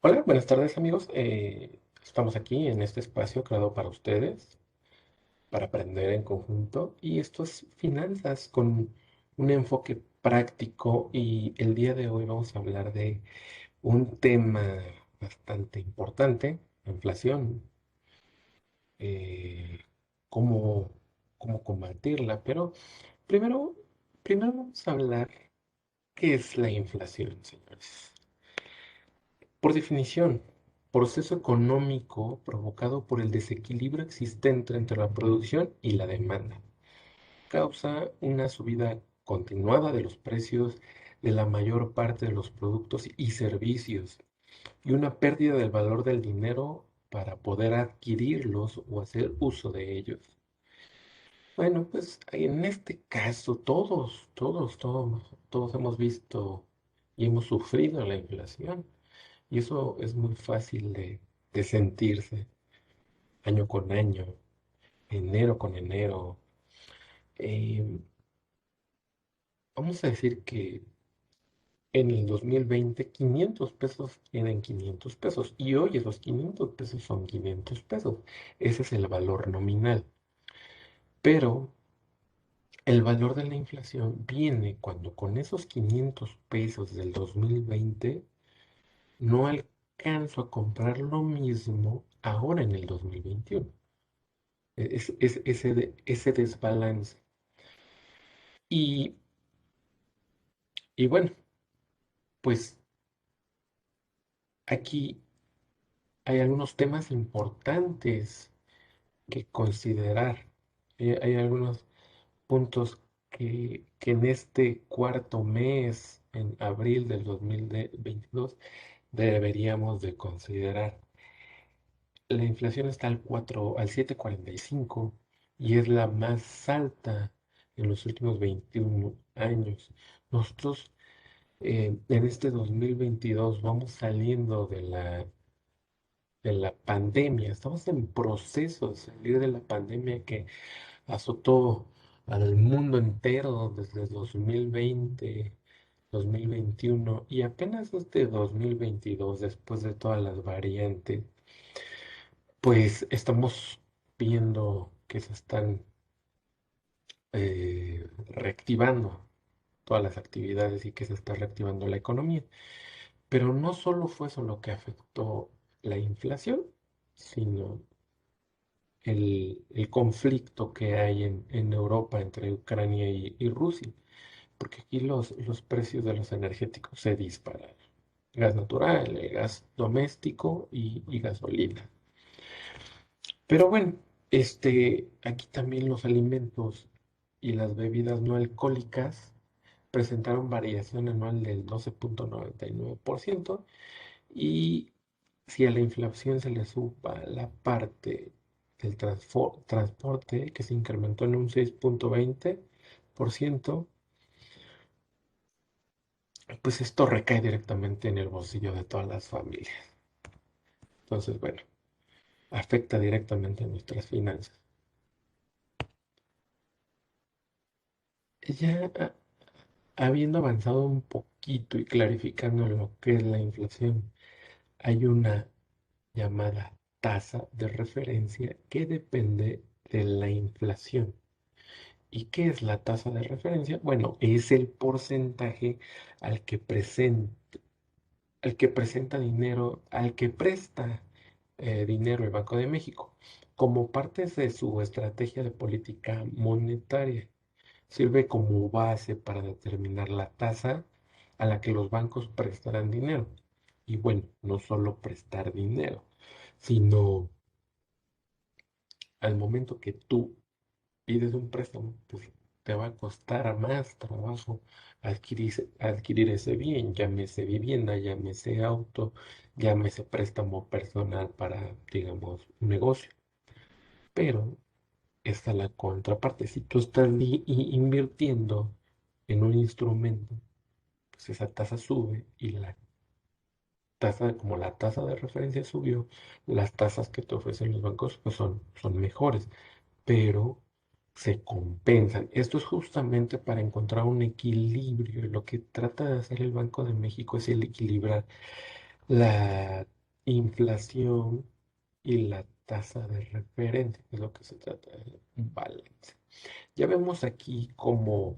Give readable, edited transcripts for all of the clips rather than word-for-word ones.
Hola, buenas tardes amigos. Estamos aquí en este espacio creado para ustedes, para aprender en conjunto. Y esto es finanzas con un enfoque práctico. Y el día de hoy vamos a hablar de un tema bastante importante, la inflación, eh, cómo, cómo combatirla. Pero primero, primero vamos a hablar qué es la inflación, señores. Por definición, proceso económico provocado por el desequilibrio existente entre la producción y la demanda. Causa una subida continuada de los precios de la mayor parte de los productos y servicios y una pérdida del valor del dinero para poder adquirirlos o hacer uso de ellos. Bueno, pues en este caso todos hemos visto y hemos sufrido la inflación. Y eso es muy fácil de sentirse año con año, enero con enero. Eh, Vamos a decir que en el 2020 500 pesos eran 500 pesos y hoy esos 500 pesos son 500 pesos. Ese es el valor nominal. Pero el valor de la inflación viene cuando con esos 500 pesos del 2020 no alcanzo a comprar lo mismo ahora en el 2021. Ese desbalance. Y, y bueno, pues aquí hay algunos temas importantes que considerar. Hay algunos puntos que en este cuarto mes, en abril del 2022, deberíamos de considerar. La inflación está al 7,45 y es la más alta en los últimos 21 años. Nosotros en este 2022 vamos saliendo de la pandemia, estamos en proceso de salir de la pandemia que azotó al mundo entero desde 2020, 2021 y apenas este 2022, después de todas las variantes, pues estamos viendo que se están reactivando todas las actividades y que se está reactivando la economía. Pero no solo fue eso lo que afectó la inflación, sino el conflicto que hay en Europa entre Ucrania y Rusia, porque aquí los precios de los energéticos se disparan. Gas natural, el gas doméstico y gasolina. Pero bueno, aquí también los alimentos y las bebidas no alcohólicas presentaron variación anual del 12,99%. Y si a la inflación se le suma la parte del transporte, que se incrementó en un 6,20%, pues esto recae directamente en el bolsillo de todas las familias. Entonces, bueno, afecta directamente a nuestras finanzas. Ya habiendo avanzado un poquito y clarificando lo que es la inflación, hay una llamada tasa de referencia que depende de la inflación. ¿Y qué es la tasa de referencia? Bueno, es el porcentaje al que presenta dinero, al que presta dinero el Banco de México, como parte de su estrategia de política monetaria. Sirve como base para determinar la tasa a la que los bancos prestarán dinero. Y bueno, no solo prestar dinero, sino al momento que tú pides un préstamo, pues te va a costar más trabajo adquirir ese bien, llámese vivienda, llámese auto, llámese préstamo personal para, digamos, un negocio. Pero está la contraparte. Si tú estás invirtiendo en un instrumento, pues esa tasa sube y como la tasa de referencia subió, las tasas que te ofrecen los bancos pues son mejores, pero se compensan. Esto es justamente para encontrar un equilibrio. Y lo que trata de hacer el Banco de México es el equilibrar la inflación y la tasa de referencia, es lo que se trata de un balance. Ya vemos aquí cómo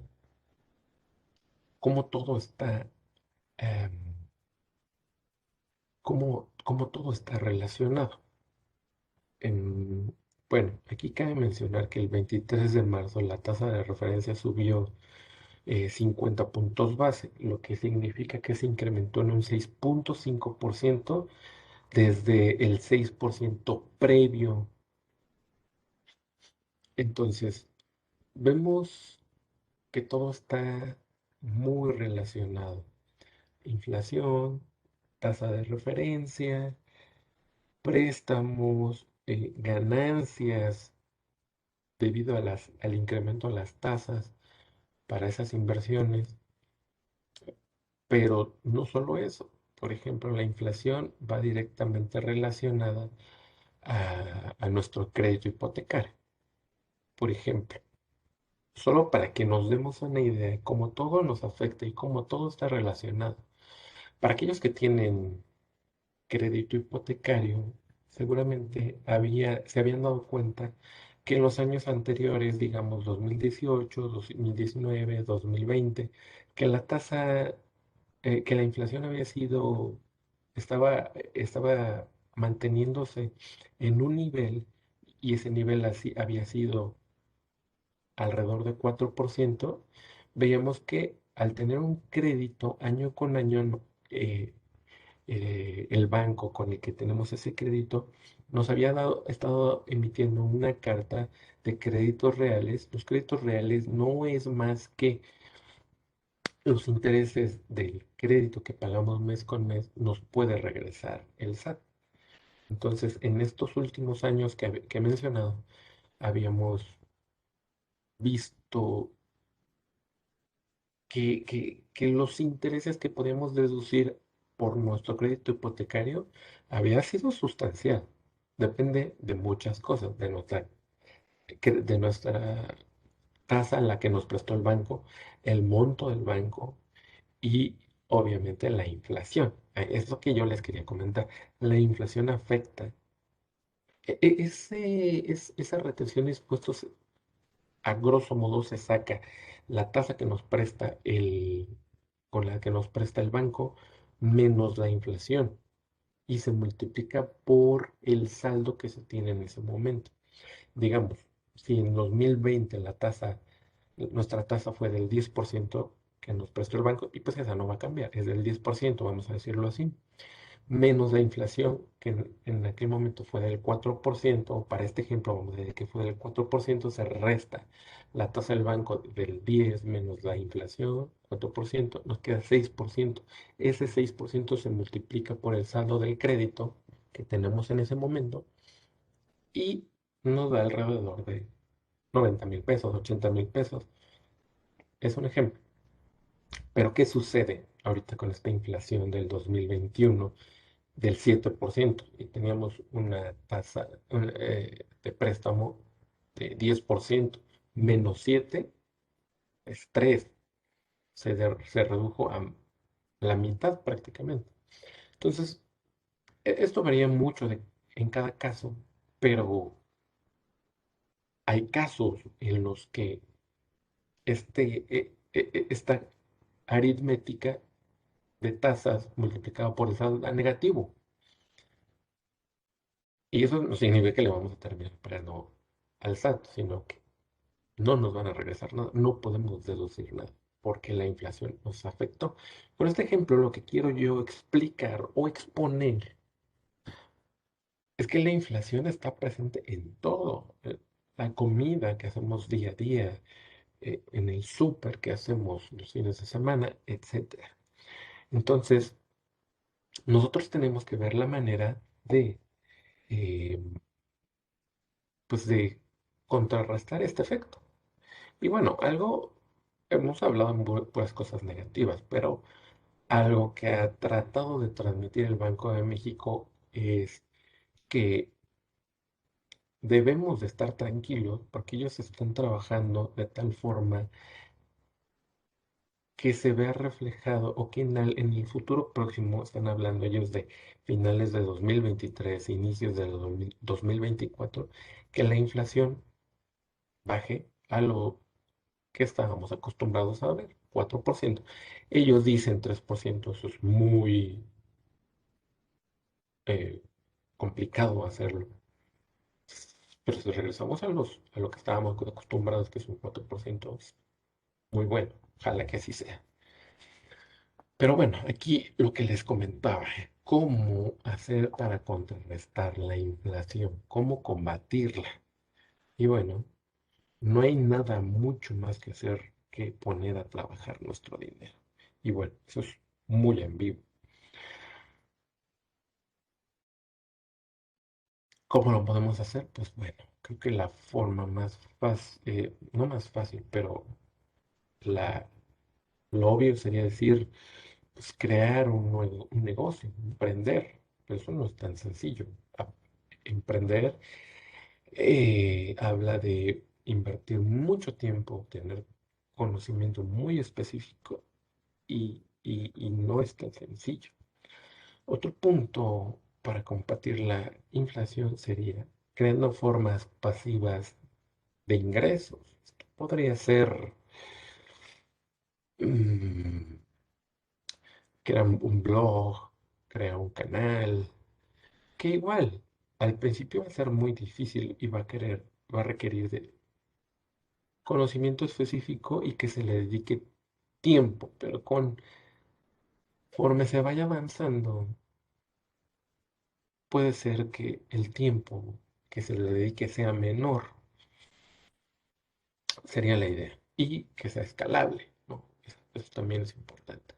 todo está, em, cómo todo está relacionado. En- bueno, aquí cabe mencionar que el 23 de marzo la tasa de referencia subió 50 puntos base, lo que significa que se incrementó en un 6,5% desde el 6% previo. Entonces, vemos que todo está muy relacionado. Inflación, tasa de referencia, préstamos, ganancias debido a al incremento de las tasas para esas inversiones, pero no solo eso. Por ejemplo, la inflación va directamente relacionada a nuestro crédito hipotecario. Por ejemplo, solo para que nos demos una idea de cómo todo nos afecta y cómo todo está relacionado. Para aquellos que tienen crédito hipotecario, seguramente se habían dado cuenta que en los años anteriores, digamos 2018, 2019, 2020, que la tasa, que la inflación estaba manteniéndose en un nivel y ese nivel así había sido alrededor de 4%. Veíamos que al tener un crédito año con año, eh, el banco con el que tenemos ese crédito nos había estado emitiendo una carta de créditos reales. Los créditos reales no es más que los intereses del crédito que pagamos mes con mes nos puede regresar el SAT. Entonces, en estos últimos años que he mencionado, habíamos visto que los intereses que podíamos deducir por nuestro crédito hipotecario había sido sustancial. Depende de muchas cosas, de nuestra tasa en la que nos prestó el banco, el monto del banco y obviamente la inflación. Es lo que yo les quería comentar. La inflación afecta. Esa retención de impuestos, a grosso modo, se saca la tasa que nos presta con la que nos presta el banco menos la inflación y se multiplica por el saldo que se tiene en ese momento. Digamos, si en 2020 nuestra tasa fue del 10% que nos prestó el banco, y pues esa no va a cambiar, es del 10%, vamos a decirlo así, menos la inflación, que en aquel momento fue del 4%, o para este ejemplo vamos a decir que fue del 4%, se resta la tasa del banco del 10 menos la inflación, 4%, nos queda 6%. Ese 6% se multiplica por el saldo del crédito que tenemos en ese momento y nos da alrededor de 90,000 pesos, 80,000 pesos. Es un ejemplo. Pero ¿qué sucede ahorita con esta inflación del 2021 del 7%? Y teníamos una tasa de préstamo de 10%, menos 7 es 3. Se redujo a la mitad prácticamente. Entonces, esto varía mucho en cada caso, pero hay casos en los que esta aritmética de tasas multiplicado por el saldo da negativo. Y eso no significa que le vamos a terminar pagando al SAT, sino que no nos van a regresar nada, no podemos deducir nada, porque la inflación nos afectó. Con este ejemplo, lo que quiero yo explicar o exponer es que la inflación está presente en todo. La comida que hacemos día a día, en el súper que hacemos los fines de semana, etcétera. Entonces, nosotros tenemos que ver la manera eh, pues de contrarrestar este efecto. Y bueno, hemos hablado en puras cosas negativas, pero algo que ha tratado de transmitir el Banco de México es que debemos de estar tranquilos porque ellos están trabajando de tal forma que se vea reflejado o que en el futuro próximo, están hablando ellos de finales de 2023, inicios de 2024, que la inflación baje a lo que estábamos acostumbrados a ver, 4%. Ellos dicen 3%, eso es muy eh, complicado hacerlo. Pero si regresamos a lo que estábamos acostumbrados, que es un 4%, es muy bueno. Ojalá que así sea. Pero bueno, aquí lo que les comentaba, cómo hacer para contrarrestar la inflación, cómo combatirla. Y bueno, no hay nada mucho más que hacer que poner a trabajar nuestro dinero. Y bueno, eso es muy en vivo. ¿Cómo lo podemos hacer? Pues bueno, creo que la forma más fácil, no más fácil, pero la, lo obvio sería decir, pues crear un negocio, emprender. Pero eso no es tan sencillo. A- Emprender habla de invertir mucho tiempo, tener conocimiento muy específico y no es tan sencillo. Otro punto para combatir la inflación sería creando formas pasivas de ingresos. Esto podría ser mm, crear un blog, crear un canal, que igual al principio va a ser muy difícil y va a requerir de conocimiento específico y que se le dedique tiempo, pero conforme se vaya avanzando, puede ser que el tiempo que se le dedique sea menor, sería la idea, y que sea escalable, ¿no? Eso también es importante.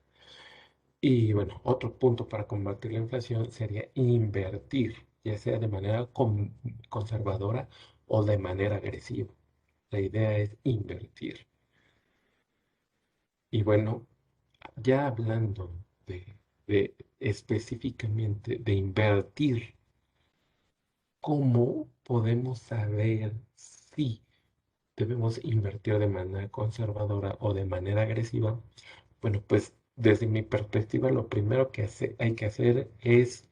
Y bueno, otro punto para combatir la inflación sería invertir, ya sea de manera conservadora o de manera agresiva. La idea es invertir. Y bueno, ya hablando de específicamente de invertir, ¿cómo podemos saber si debemos invertir de manera conservadora o de manera agresiva? Bueno, pues desde mi perspectiva, lo primero que hay que hacer es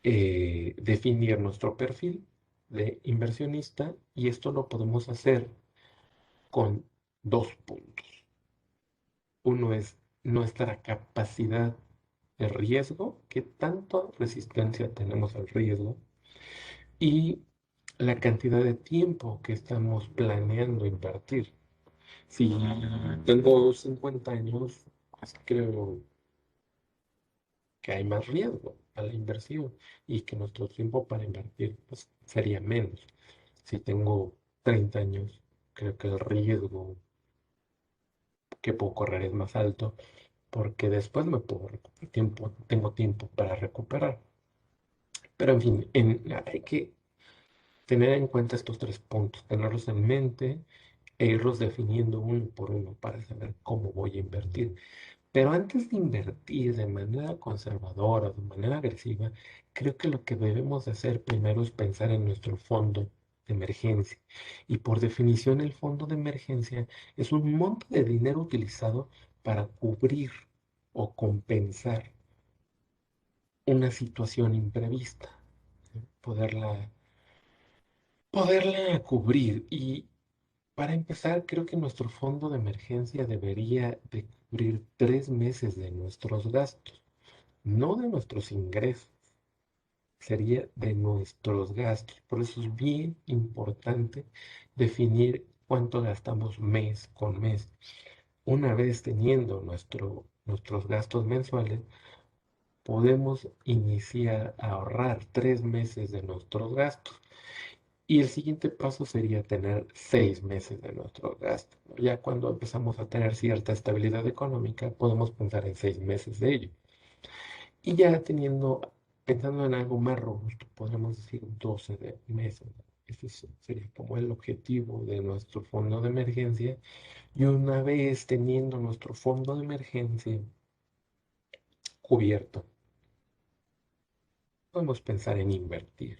definir nuestro perfil de inversionista y esto lo podemos hacer con dos puntos. Uno es nuestra capacidad de riesgo, qué tanta resistencia tenemos al riesgo y la cantidad de tiempo que estamos planeando invertir. Si tengo 50 años, pues creo que hay más riesgo a la inversión y que nuestro tiempo para invertir pues, sería menos. Si tengo 30 años, creo que el riesgo que puedo correr es más alto porque después me puedo recuperar tiempo, tengo tiempo para recuperar. Pero en fin, hay que tener en cuenta estos tres puntos, tenerlos en mente e irlos definiendo uno por uno para saber cómo voy a invertir. Pero antes de invertir de manera conservadora, de manera agresiva, creo que lo que debemos de hacer primero es pensar en nuestro fondo de emergencia. Y por definición, el fondo de emergencia es un monto de dinero utilizado para cubrir o compensar una situación imprevista, ¿no? Poderla cubrir. Y para empezar, creo que nuestro fondo de emergencia debería de cubrir 3 meses de nuestros gastos. No de nuestros ingresos, sería de nuestros gastos. Por eso es bien importante definir cuánto gastamos mes con mes. Una vez teniendo nuestros gastos mensuales, podemos iniciar a ahorrar 3 meses de nuestros gastos. Y el siguiente paso sería tener 6 meses de nuestros gastos, ¿no? Ya cuando empezamos a tener cierta estabilidad económica, podemos pensar en 6 meses de ello. Y ya pensando en algo más robusto, podríamos decir 12 meses. Sería como el objetivo de nuestro fondo de emergencia. Y una vez teniendo nuestro fondo de emergencia cubierto, podemos pensar en invertir.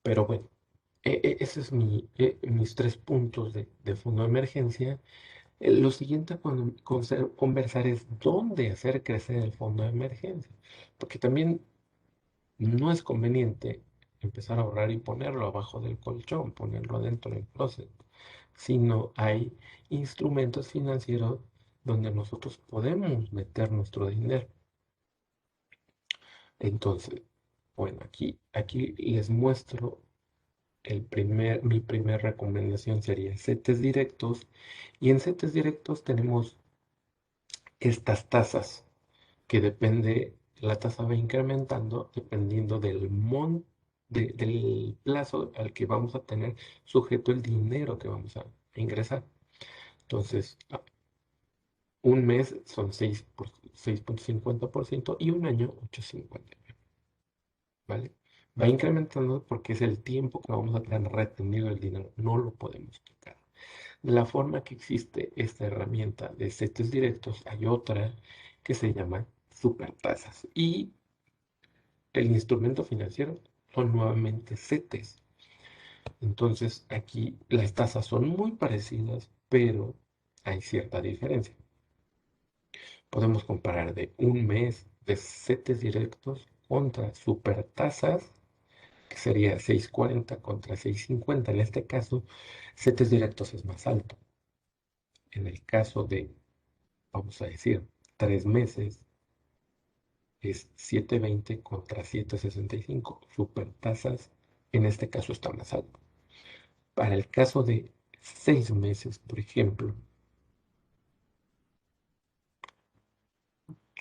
Pero bueno, esos es mis 3 puntos de fondo de emergencia. Lo siguiente a conversar es dónde hacer crecer el fondo de emergencia, porque también no es conveniente empezar a ahorrar y ponerlo abajo del colchón, ponerlo dentro del closet, sino hay instrumentos financieros donde nosotros podemos meter nuestro dinero. Entonces, bueno, aquí les muestro mi primer recomendación sería CETES directos. Y en CETES directos tenemos estas tasas que la tasa va incrementando dependiendo del plazo al que vamos a tener sujeto el dinero que vamos a ingresar. Entonces, un mes son 6,50% y un año 8,50, ¿vale? Va incrementando porque es el tiempo que vamos a tener retenido el dinero, no lo podemos tocar. De la forma que existe esta herramienta de CETES directos, hay otra que se llama supertasas. Y el instrumento financiero son nuevamente CETES. Entonces, aquí las tasas son muy parecidas, pero hay cierta diferencia. Podemos comparar de un mes de CETES directos contra supertasas, que sería 6,40 contra 6,50. En este caso, CETES directos es más alto. En el caso de, vamos a decir, 3 meses, es 7,20 contra 7,65. Supertasas, en este caso, está más alto. Para el caso de 6 meses, por ejemplo,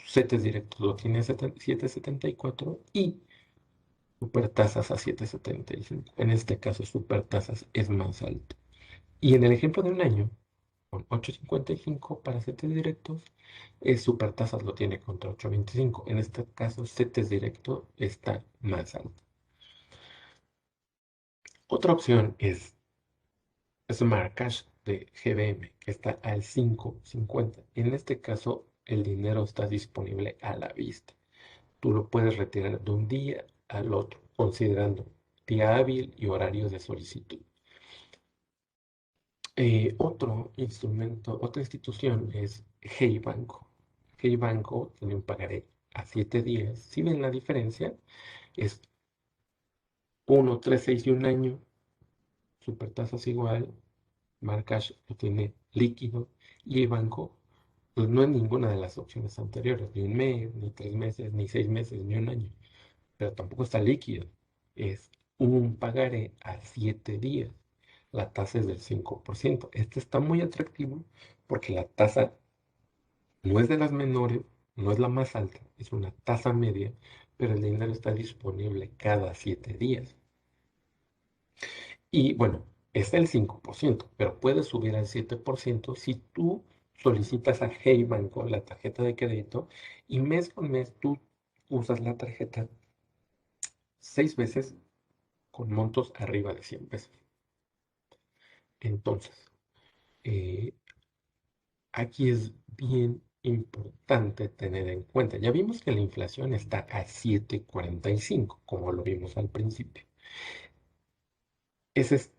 CETES directos lo tiene a 7,74 y supertasas a 7,75. En este caso, supertasas es más alto. Y en el ejemplo de un año, con 8,55 para CETES directos, supertasas lo tiene contra 8,25. En este caso, CETES directo está más alto. Otra opción es Smart Cash de GBM, que está al 5,50. En este caso, el dinero está disponible a la vista. Tú lo puedes retirar de un día al otro, considerando día hábil y horario de solicitud. Otro instrumento, otra institución es Hey Banco. Hey Banco tiene un pagaré a 7 días. Si ven la diferencia, es 1, 3, 6 y un año. Supertasas igual. Marcash lo tiene líquido. Y el banco, pues no es ninguna de las opciones anteriores, ni un mes, ni 3 meses, ni 6 meses, ni un año. Pero tampoco está líquido. Es un pagaré a 7 días. La tasa es del 5%. Este está muy atractivo porque la tasa no es de las menores, no es la más alta, es una tasa media, pero el dinero está disponible cada 7 días. Y bueno, es el 5%, pero puede subir al 7% si tú solicitas a Hey Banco la tarjeta de crédito y mes con mes tú usas la tarjeta 6 veces con montos arriba de 100 pesos. Entonces, eh, aquí es bien importante tener en cuenta. Ya vimos que la inflación está a 7,45, como lo vimos al principio. Esa es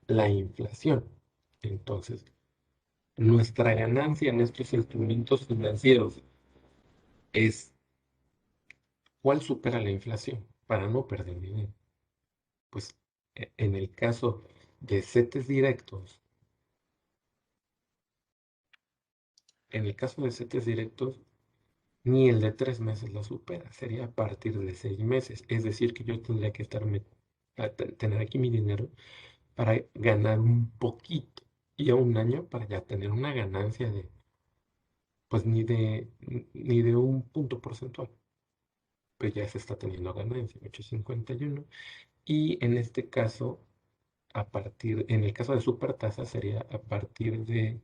la inflación. Entonces, nuestra ganancia en estos instrumentos financieros es ¿cuál supera la inflación para no perder dinero? Pues en el caso de CETES directos, en el caso de CETES directos, ni el de 3 meses la supera, sería a partir de 6 meses. Es decir, que yo tendría que tener aquí mi dinero para ganar un poquito y a un año para ya tener una ganancia de, pues ni de un punto porcentual, pues ya se está teniendo ganancia, 8,51. Y en este caso, en el caso de supertasa sería a partir de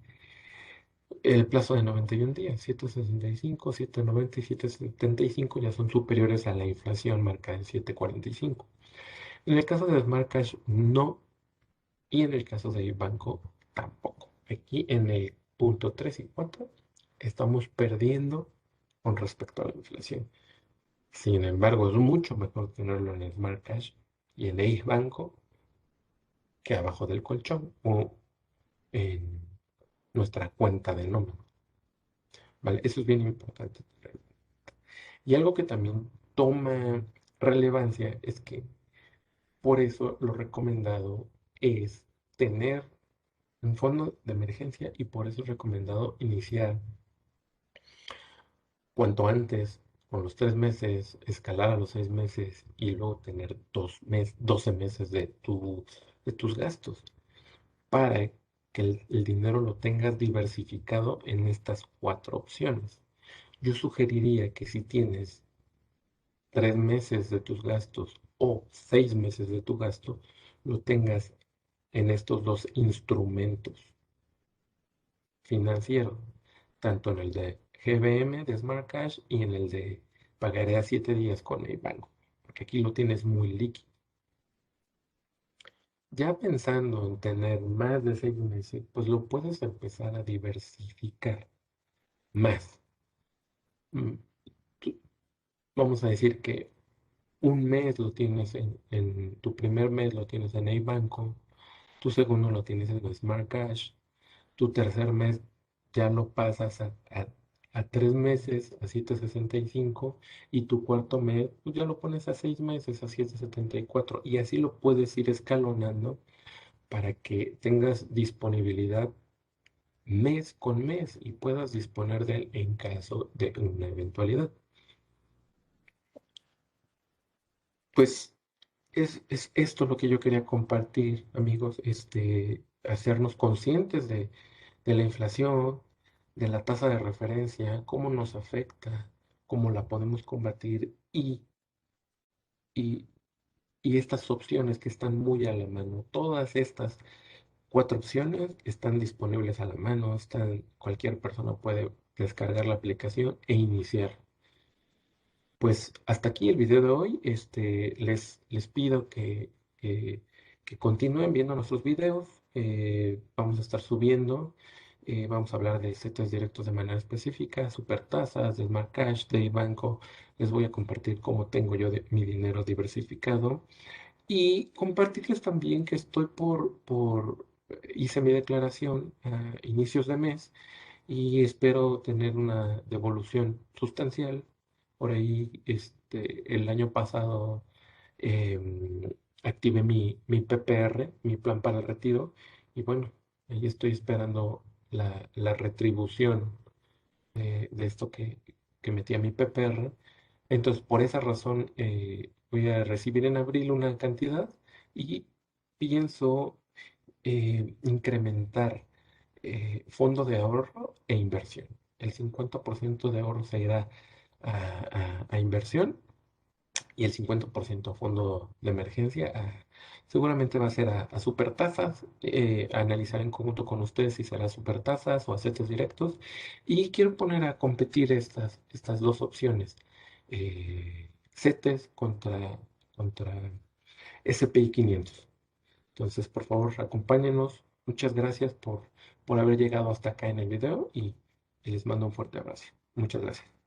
el plazo de 91 días, 7,65, 7,90 y 7,75 ya son superiores a la inflación marcada en 7,45. En el caso de Smart Cash, no. Y en el caso de banco, tampoco. Aquí en el punto 3 y 4 estamos perdiendo con respecto a la inflación. Sin embargo, es mucho mejor tenerlo en Smart Cash y en Ace Banco que abajo del colchón o en nuestra cuenta de nómina, ¿vale? Eso es bien importante. Y algo que también toma relevancia es que por eso lo recomendado es tener un fondo de emergencia y por eso es recomendado iniciar cuanto antes con los 3 meses, escalar a los 6 meses y luego tener 12 meses de tus gastos para que el dinero lo tengas diversificado en estas cuatro opciones. Yo sugeriría que si tienes 3 meses de tus gastos o 6 meses de tu gasto, lo tengas en estos dos instrumentos financieros, tanto en el de GBM de Smart Cash y en el de pagaré a 7 días con el banco, porque aquí lo tienes muy líquido. Ya pensando en tener más de 6 meses, pues lo puedes empezar a diversificar más. Mm, Vamos a decir que un mes lo tienes tu primer mes lo tienes en el banco, tu segundo lo tienes en Smart Cash, tu tercer mes ya lo pasas a 3 meses, a 765, y tu cuarto mes pues ya lo pones a 6 meses, a 774, y así lo puedes ir escalonando para que tengas disponibilidad mes con mes y puedas disponer de él en caso de una eventualidad. Pues es esto lo que yo quería compartir, amigos, hacernos conscientes de la inflación, de la tasa de referencia, cómo nos afecta, cómo la podemos combatir y, y estas opciones que están muy a la mano. Todas estas cuatro opciones están disponibles a la mano, cualquier persona puede descargar la aplicación e iniciar. Pues hasta aquí el video de hoy. Les pido que, que continúen viendo nuestros videos. Vamos a estar subiendo. Vamos a hablar de CETES directos de manera específica, supertasas, de Smart Cash, de banco. Les voy a compartir cómo tengo yo mi dinero diversificado. Y compartirles también que hice mi declaración a inicios de mes y espero tener una devolución sustancial. Por ahí, el año pasado activé mi PPR, mi plan para el retiro, y bueno, ahí estoy esperando la retribución de esto que metí a mi PPR. Entonces, por esa razón, voy a recibir en abril una cantidad y pienso incrementar fondo de ahorro e inversión. El 50% de ahorro se irá a inversión y el 50% a fondo de emergencia. Seguramente va a ser a supertasas, a analizar en conjunto con ustedes si será supertasas o a CETES directos. Y quiero poner a competir estas dos opciones. CETES contra SPI 500. Entonces, por favor, acompáñenos. Muchas gracias por haber llegado hasta acá en el video y les mando un fuerte abrazo. Muchas gracias.